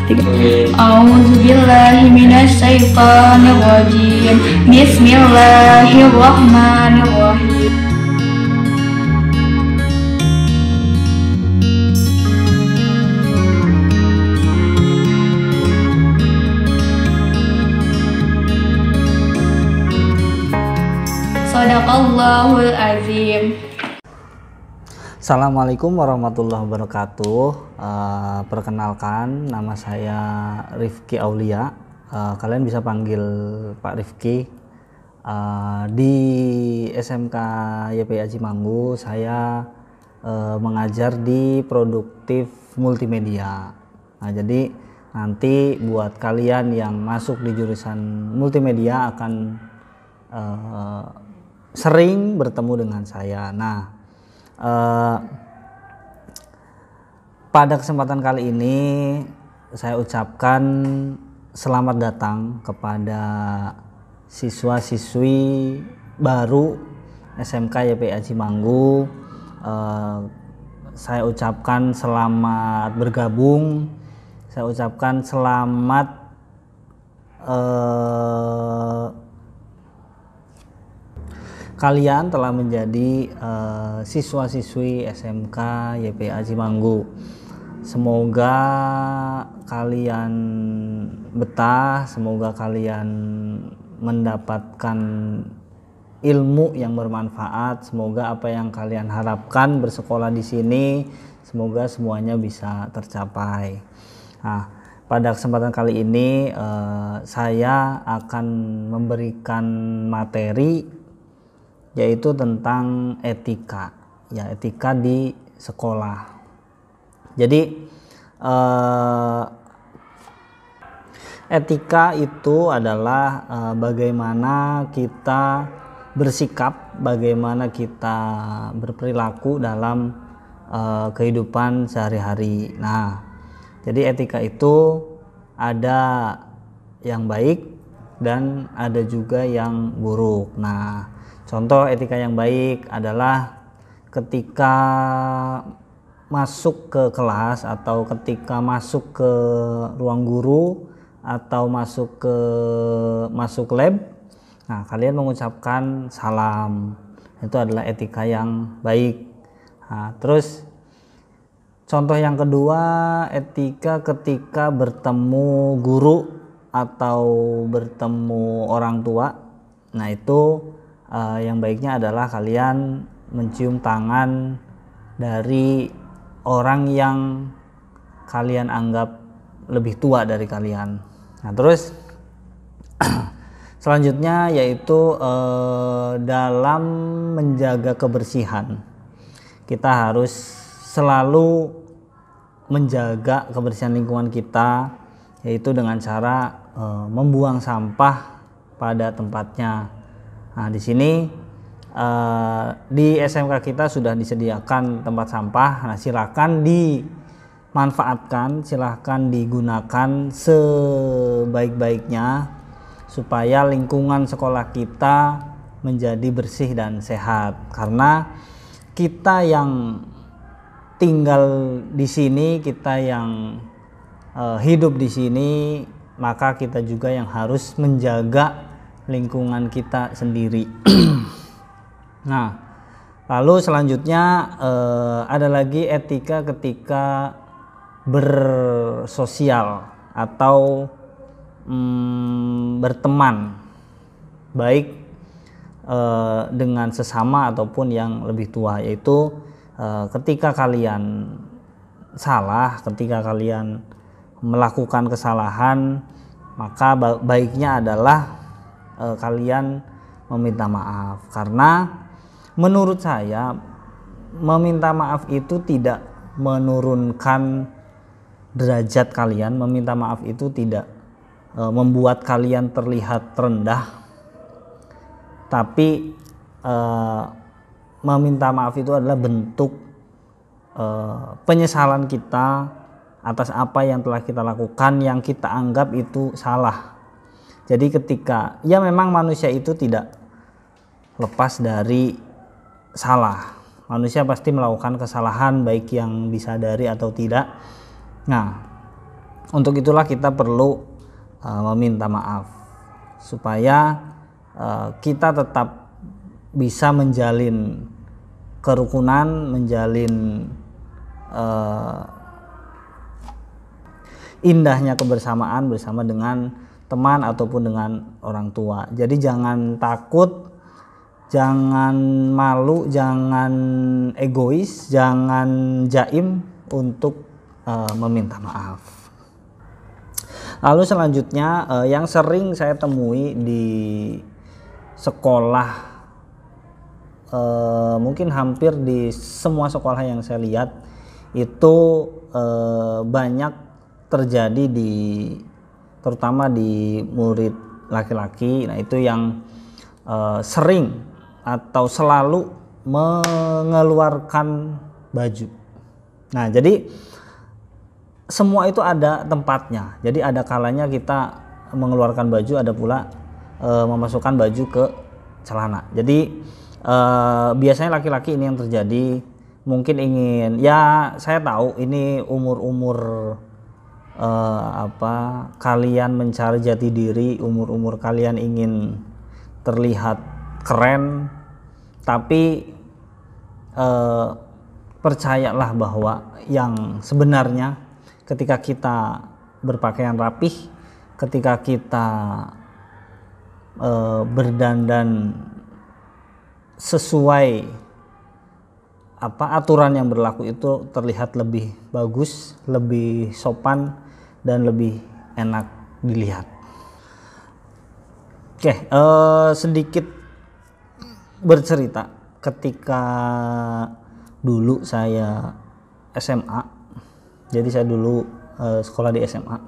A'udzubillahi minasyaitonirrajim. Bismillahirrahmanirrahim. Shadaqallahul azim. Assalamualaikum warahmatullahi wabarakatuh. Perkenalkan, nama saya Rifki Aulia. Kalian bisa panggil Pak Rifki. Di SMK YPA Cimanggu saya mengajar di produktif multimedia. Nah, jadi nanti buat kalian yang masuk di jurusan multimedia akan sering bertemu dengan saya. Nah, pada kesempatan kali ini saya ucapkan selamat datang kepada siswa-siswi baru SMK YPA Cimanggu. Saya ucapkan selamat bergabung, saya ucapkan selamat kalian telah menjadi siswa-siswi SMK YPA Cimanggu. Semoga kalian betah, semoga kalian mendapatkan ilmu yang bermanfaat, semoga apa yang kalian harapkan bersekolah di sini, semoga semuanya bisa tercapai. Nah, pada kesempatan kali ini saya akan memberikan materi yaitu tentang etika, ya, etika di sekolah. Jadi etika itu adalah bagaimana kita bersikap, bagaimana kita berperilaku dalam kehidupan sehari-hari. Nah, jadi etika itu ada yang baik dan ada juga yang buruk. Nah, contoh etika yang baik adalah ketika masuk ke kelas atau ketika masuk ke ruang guru atau masuk lab, nah, kalian mengucapkan salam. Itu adalah etika yang baik. Nah, terus contoh yang kedua, etika ketika bertemu guru atau bertemu orang tua. Nah, itu yang baiknya adalah kalian mencium tangan dari orang yang kalian anggap lebih tua dari kalian. Nah, terus selanjutnya yaitu dalam menjaga kebersihan. Kita harus selalu menjaga kebersihan lingkungan kita, yaitu dengan cara membuang sampah pada tempatnya. Nah, di sini di SMK kita sudah disediakan tempat sampah. Nah, silakan dimanfaatkan, silakan digunakan sebaik-baiknya supaya lingkungan sekolah kita menjadi bersih dan sehat. Karena kita yang tinggal di sini, kita yang hidup di sini, maka kita juga yang harus menjaga lingkungan kita sendiri. Nah, lalu selanjutnya ada lagi etika ketika bersosial atau berteman, baik dengan sesama ataupun yang lebih tua, yaitu ketika kalian salah, ketika kalian melakukan kesalahan, maka baiknya adalah kalian meminta maaf. Karena menurut saya meminta maaf itu tidak menurunkan derajat kalian, meminta maaf itu tidak membuat kalian terlihat rendah, tapi meminta maaf itu adalah bentuk penyesalan kita atas apa yang telah kita lakukan yang kita anggap itu salah. Jadi ketika, ya memang manusia itu tidak lepas dari salah. Manusia pasti melakukan kesalahan baik yang disadari atau tidak. Nah, Untuk itulah kita perlu meminta maaf supaya kita tetap bisa menjalin kerukunan, menjalin indahnya kebersamaan bersama dengan teman ataupun dengan orang tua. Jadi jangan takut, jangan malu, jangan egois, jangan jaim untuk meminta maaf. Lalu selanjutnya yang sering saya temui di sekolah, mungkin hampir di semua sekolah yang saya lihat itu banyak terjadi terutama di murid laki-laki. Nah, itu yang sering atau selalu mengeluarkan baju. Nah, jadi semua itu ada tempatnya. Jadi ada kalanya kita mengeluarkan baju, ada pula memasukkan baju ke celana. Jadi biasanya laki-laki ini yang terjadi, mungkin ingin, ya saya tahu ini umur-umur kalian mencari jati diri, umur-umur kalian ingin terlihat keren, tapi percayalah bahwa yang sebenarnya ketika kita berpakaian rapih, ketika kita berdandan sesuai aturan yang berlaku, itu terlihat lebih bagus, lebih sopan, dan lebih enak dilihat. Oke, sedikit bercerita ketika dulu saya SMA. Jadi saya dulu sekolah di SMA.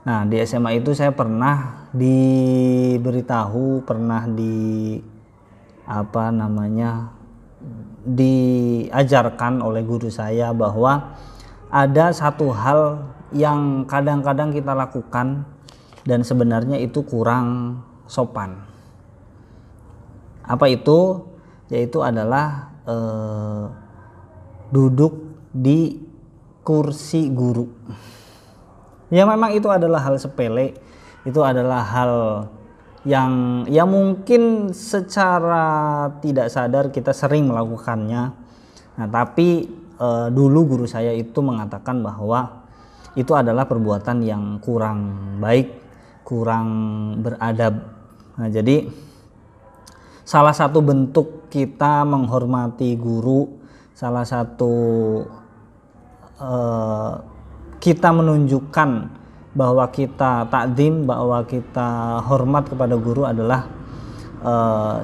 Nah, di SMA itu saya pernah diberitahu, pernah diajarkan oleh guru saya bahwa ada satu hal yang kadang-kadang kita lakukan dan sebenarnya itu kurang sopan. Apa itu? Yaitu adalah duduk di kursi guru. Ya memang itu adalah hal sepele, itu adalah hal yang ya mungkin secara tidak sadar kita sering melakukannya. Nah, tapi dulu guru saya itu mengatakan bahwa itu adalah perbuatan yang kurang baik, kurang beradab. Nah, jadi salah satu bentuk kita menghormati guru, salah satu kita menunjukkan bahwa kita takdim, bahwa kita hormat kepada guru adalah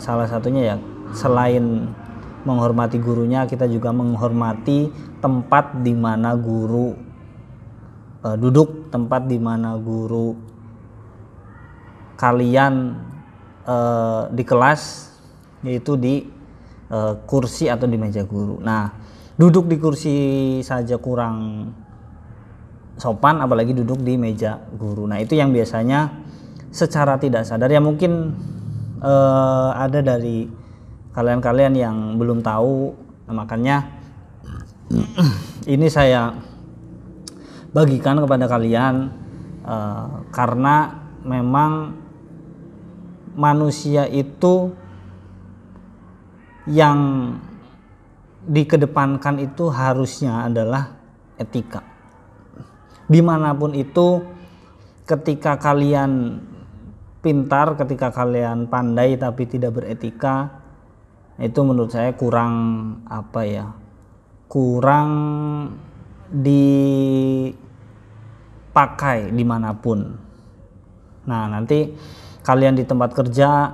salah satunya ya, selain menghormati gurunya, kita juga menghormati tempat di mana guru duduk, tempat di mana guru kalian di kelas, yaitu di kursi atau di meja guru. Nah, duduk di kursi saja kurang sopan, apalagi duduk di meja guru. Nah, itu yang biasanya secara tidak sadar, ya mungkin ada dari kalian-kalian yang belum tahu. Nah, makanya ini saya bagikan kepada kalian karena memang manusia itu yang dikedepankan itu harusnya adalah etika. Dimanapun itu, ketika kalian pintar, ketika kalian pandai tapi tidak beretika, itu menurut saya kurang kurang dipakai dimanapun. Nah, nanti kalian di tempat kerja,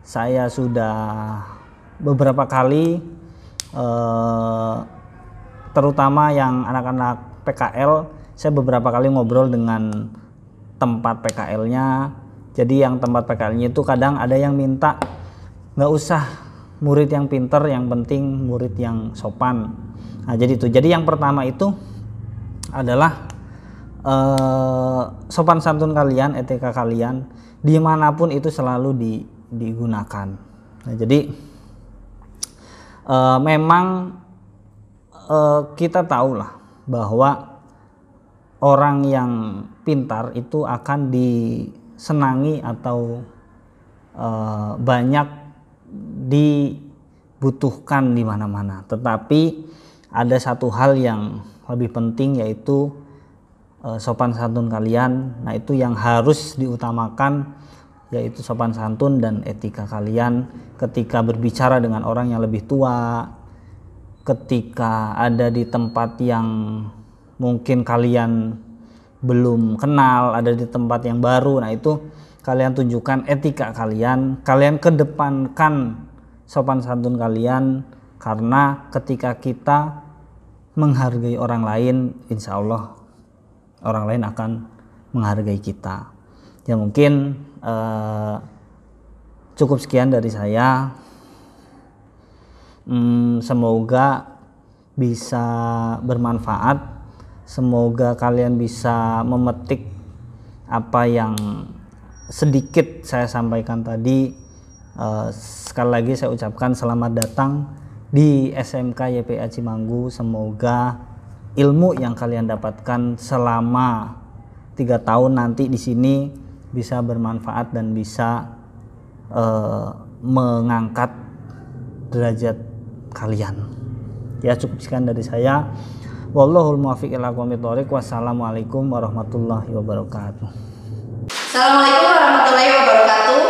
saya sudah beberapa kali terutama yang anak-anak PKL, saya beberapa kali ngobrol dengan tempat PKL-nya. Jadi yang tempat PKL-nya itu kadang ada yang minta nggak usah murid yang pintar, yang penting murid yang sopan. Nah, jadi itu. Jadi yang pertama itu adalah sopan santun kalian, etika kalian dimanapun itu selalu digunakan. Nah, jadi memang kita tahulah bahwa orang yang pintar itu akan disenangi atau banyak dibutuhkan di mana-mana. Tetapi ada satu hal yang lebih penting, yaitu sopan santun kalian. Nah, itu yang harus diutamakan, yaitu sopan santun dan etika kalian ketika berbicara dengan orang yang lebih tua, ketika ada di tempat yang mungkin kalian belum kenal, ada di tempat yang baru. Nah, itu kalian tunjukkan etika kalian, kalian kedepankan sopan santun kalian, karena ketika kita menghargai orang lain, insya Allah orang lain akan menghargai kita. Ya, mungkin cukup sekian dari saya. Semoga bisa bermanfaat, semoga kalian bisa memetik apa yang sedikit saya sampaikan tadi. Sekali lagi saya ucapkan selamat datang di SMK YPA Cimanggu. Semoga ilmu yang kalian dapatkan selama 3 tahun nanti di sini bisa bermanfaat dan bisa mengangkat derajat kalian. Ya, cukup sekian dari saya. Wallahul muwaffiq ila aqwamit thoriq. Wassalamualaikum warahmatullahi wabarakatuh. Assalamualaikum warahmatullahi wabarakatuh.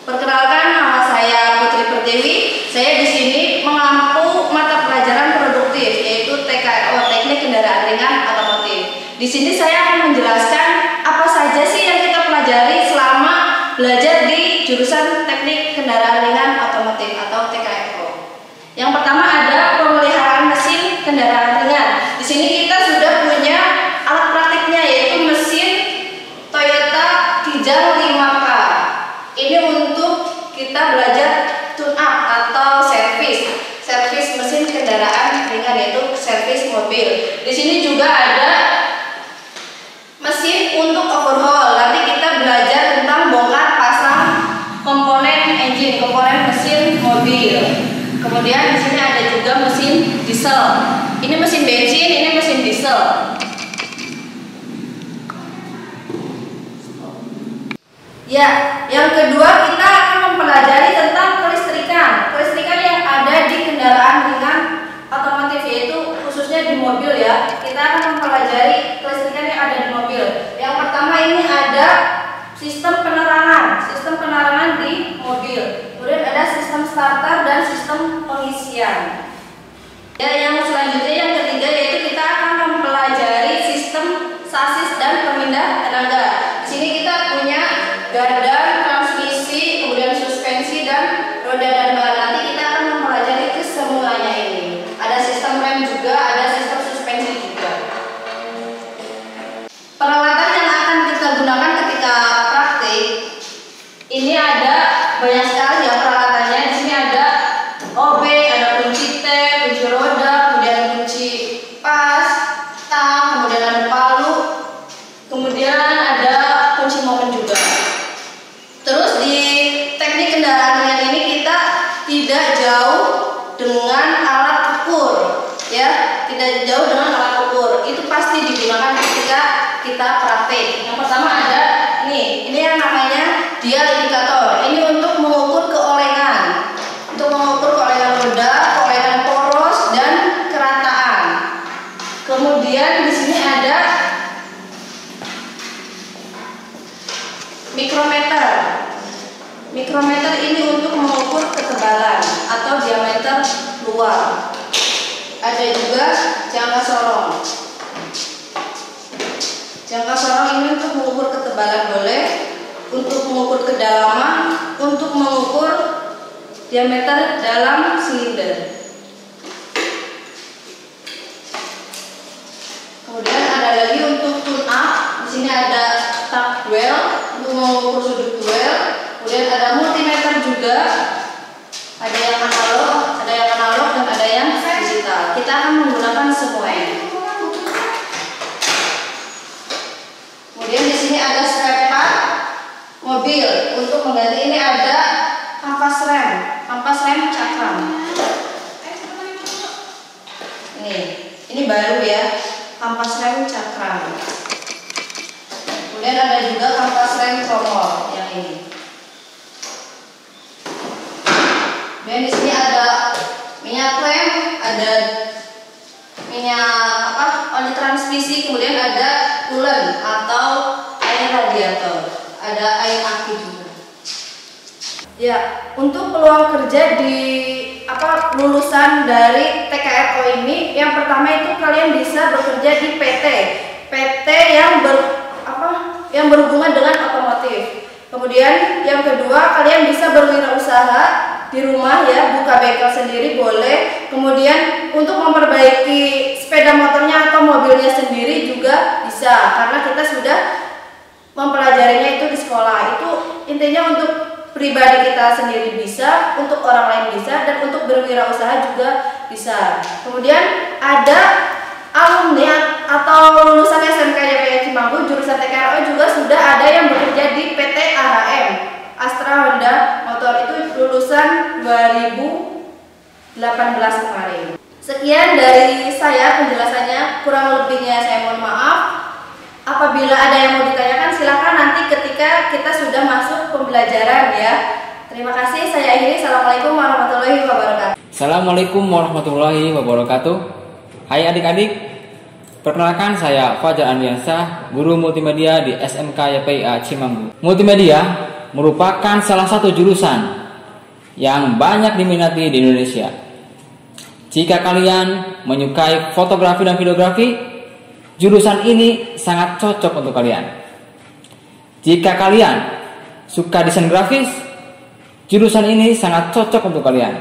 Perkenalkan, nama saya Putri Pertiwi. Saya di sini mengampu mata pelajaran produktif, yaitu TKO, Teknik Kendaraan Ringan Otomotif. Di sini saya akan menjelaskan apa saja sih yang kita pelajari selama belajar di jurusan Teknik Kendaraan Ringan Otomotif atau TKO. Yang pertama ada pemeliharaan mesin kendaraan ringan. Di sini kita sudah punya alat praktiknya, yaitu mesin Toyota Kijang 5K. Ini untuk kita belajar tune up atau servis mesin kendaraan ringan, yaitu servis mobil. Di sini juga ada mesin untuk overhaul. Nanti kita belajar tentang bongkar pasang komponen engine, komponen mesin mobil. Kemudian di sini ada juga mesin diesel. Ini mesin bensin, ini mesin diesel. Ya, yang kedua kita akan mempelajari tentang kelistrikan. Kelistrikan yang ada di kendaraan ringan otomotif, yaitu khususnya di mobil ya. Kita akan mempelajari kelistrikan yang ada di mobil. Yang pertama ini ada sistem penerangan di mobil. Kemudian ada sistem starter dan sistem pengisian. Ya, yang selanjutnya yang ketiga yaitu kita akan mempelajari sistem sasis dan pemindah tenaga. Di sini kita punya gardan, transmisi, kemudian suspensi dan roda dan ban. Nanti kita akan mempelajari kesemuanya ini. Ada sistem rem juga, ada sistem suspensi juga. Peralatan yang akan kita gunakan ketika praktik ini ada banyak sekali ya peralatannya. Di sini ada OB, ada kunci T, kunci roda, kemudian kunci pas, tang, kemudian ada palu, kemudian ada kunci momen juga. Terus di teknik kendaraan ringan ini kita tidak jauh dengan alat ukur, ya, tidak jauh dengan alat ukur. Itu pasti digunakan ketika kita praktik. Yang pertama ada ini yang namanya dial indikator. Ini untuk mengukur keolengan, roda, keolengan poros dan kerataan. Kemudian di sini ada mikrometer. Mikrometer ini untuk mengukur ketebalan atau diameter luar. Ada juga jangka sorong. Jangka sorong ini untuk mengukur ketebalan boleh, untuk mengukur kedalaman, untuk mengukur diameter dalam silinder. Kemudian ada lagi untuk tune up. Di sini ada tack duel untuk mengukur sudut duel. Kemudian ada multimeter juga. Ada yang analog dan ada yang digital. Kita akan menggunakan semuanya. Kemudian di sini ada spare part mobil untuk mengganti. Ini ada kampas rem cakram. Ini baru ya, kampas rem cakram. Kemudian ada juga kertas rem tromol yang ini. Dan di sini ada minyak rem, ada minyak oli transmisi, kemudian ada coolant atau air radiator, ada air aki juga. Ya, untuk peluang kerja di lulusan dari TKRO ini, yang pertama itu kalian bisa bekerja di PT yang berhubungan dengan otomotif. Kemudian yang kedua, kalian bisa berwirausaha di rumah ya, buka bengkel sendiri boleh. Kemudian untuk memperbaiki sepeda motornya atau mobilnya sendiri juga bisa, karena kita sudah mempelajarinya itu di sekolah. Itu intinya untuk pribadi kita sendiri bisa, untuk orang lain bisa, dan untuk berwirausaha juga bisa. Kemudian ada alumni atau lulusan SMK YPY Cimanggu jurusan TKRO juga sudah ada yang bekerja di PT AHM Astra Honda Motor, itu lulusan 2018 kemarin. Sekian dari saya penjelasannya, kurang lebihnya saya mohon maaf. Apabila ada yang mau ditanyakan silakan nanti ketika kita sudah masuk pembelajaran ya. Terima kasih, saya akhiri. Assalamualaikum warahmatullahi wabarakatuh. Assalamualaikum warahmatullahi wabarakatuh. Hai adik-adik, perkenalkan saya Fajar Andiansah, guru multimedia di SMK YPIA Cimanggu. Multimedia merupakan salah satu jurusan yang banyak diminati di Indonesia. Jika kalian menyukai fotografi dan videografi, jurusan ini sangat cocok untuk kalian. Jika kalian suka desain grafis, jurusan ini sangat cocok untuk kalian.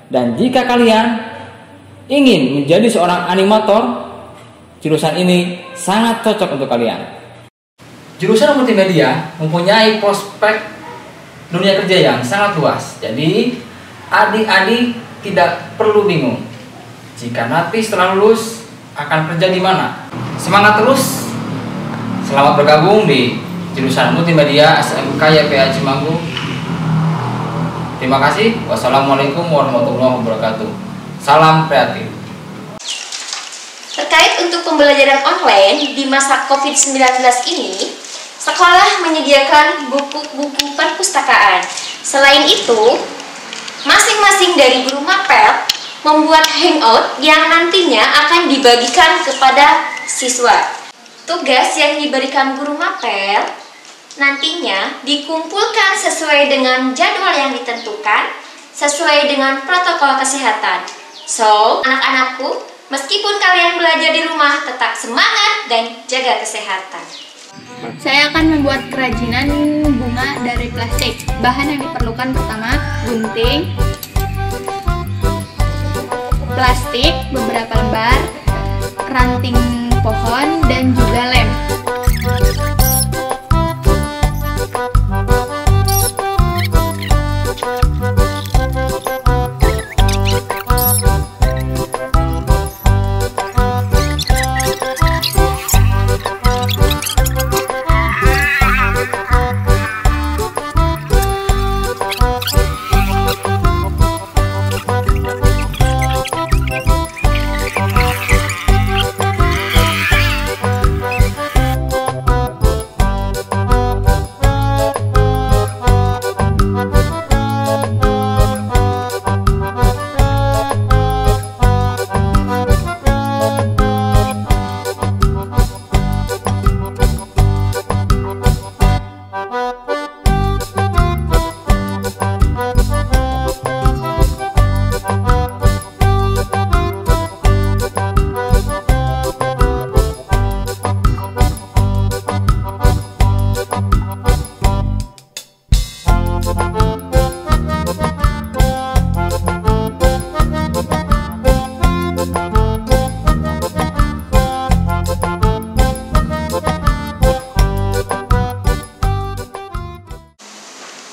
Dan jika kalian ingin menjadi seorang animator, jurusan ini sangat cocok untuk kalian. Jurusan multimedia mempunyai prospek dunia kerja yang sangat luas. Jadi adik-adik tidak perlu bingung jika nanti setelah lulus akan kerja di mana. Semangat terus. Selamat bergabung di jurusan multimedia SMK YPA Cimanggu. Terima kasih. Wassalamualaikum warahmatullahi wabarakatuh. Salam kreatif. Terkait untuk pembelajaran online di masa COVID-19 ini, sekolah menyediakan buku-buku perpustakaan. Selain itu, masing-masing dari guru mapel membuat hangout yang nantinya akan dibagikan kepada siswa. Tugas yang diberikan guru mapel nantinya dikumpulkan sesuai dengan jadwal yang ditentukan, sesuai dengan protokol kesehatan. So, anak-anakku, meskipun kalian belajar di rumah, tetap semangat dan jaga kesehatan. Saya akan membuat kerajinan bunga dari plastik. Bahan yang diperlukan pertama, gunting, plastik beberapa lembar, ranting pohon, dan juga lem.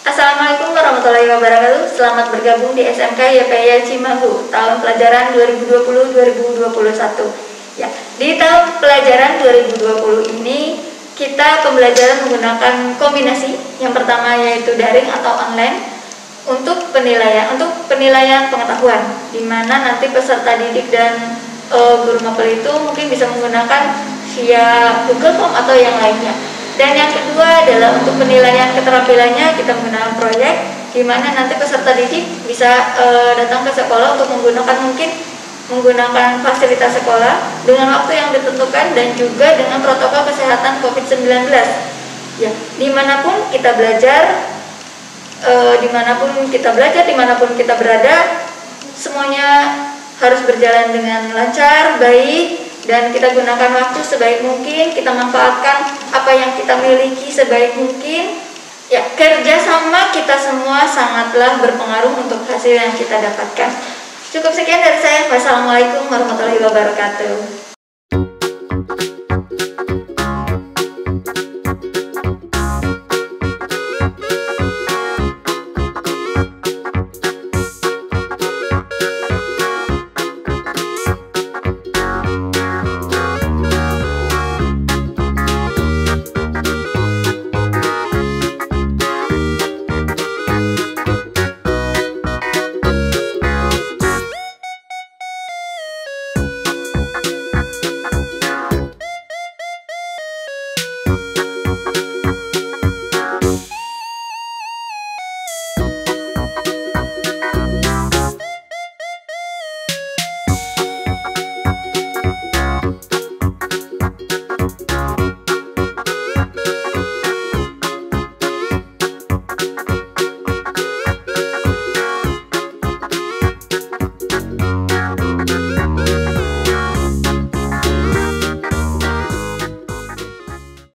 Assalamualaikum warahmatullahi wabarakatuh. Selamat bergabung di SMK YPY Cimanggu tahun pelajaran 2020-2021. Ya, di tahun pelajaran 2020 ini kita pembelajaran menggunakan kombinasi. Yang pertama yaitu daring atau online untuk penilaian pengetahuan, di mana nanti peserta didik dan guru mapel itu mungkin bisa menggunakan via Google Form atau yang lainnya. Dan yang kedua adalah untuk penilaian keterampilannya kita menggunakan proyek, di mana nanti peserta didik bisa datang ke sekolah untuk menggunakan fasilitas sekolah dengan waktu yang ditentukan dan juga dengan protokol kesehatan COVID-19. Ya, dimanapun kita belajar, dimanapun kita berada, semuanya harus berjalan dengan lancar, baik, dan kita gunakan waktu sebaik mungkin, kita manfaatkan apa yang kita miliki sebaik mungkin. Ya, kerjasama kita semua sangatlah berpengaruh untuk hasil yang kita dapatkan. Cukup sekian dari saya. Wassalamualaikum warahmatullahi wabarakatuh.